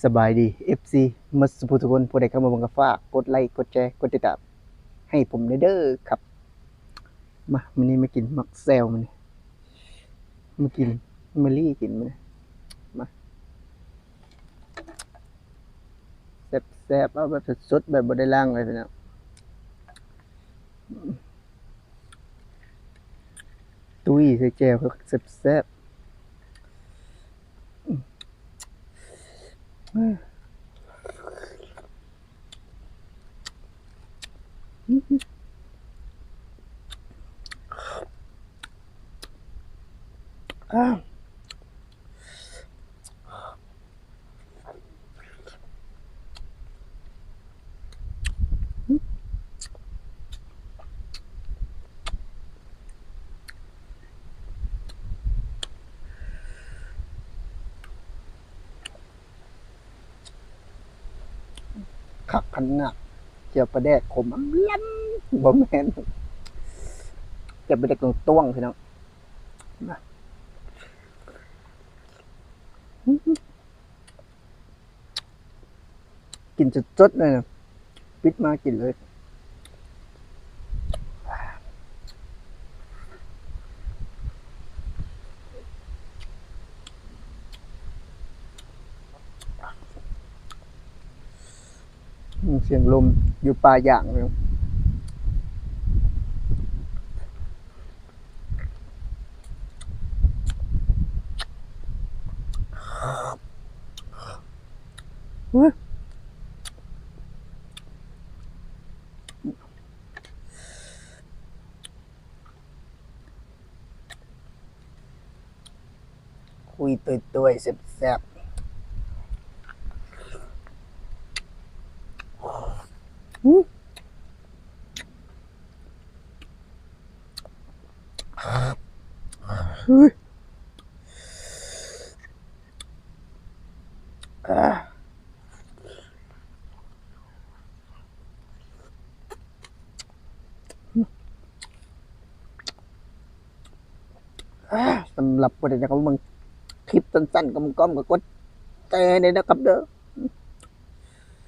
สบายดี FC มาสุภูทุกคนผู้ใดเข้ามาบังกะฝากกดไลค์กดแชร์กดติดตามให้ผมเด้อครับมาวันนี้มากินมักแซวมันมากินมาลี่กินมันมาแซ่บเอาแบบสดๆแบบบ่ได้ล้างเลยพี่น้องตุ้ยใส่แจ่วแซ่บอ้าวคักขนาดเจียวปลาแดกขมอำล้ำบ่แม่นเจียวปลาแดกต้วงๆพี่น้องมากินสดๆเลยนะปิดมากินเลยเสียงลมอยู่ป่าอย่างเลยคุยตุยๆแซ่บๆเฮ้ยสำหรับประเด็นนะครับมึงคลิปสั้นๆก้มๆก็กดแชร์เลยนะครับเด้อ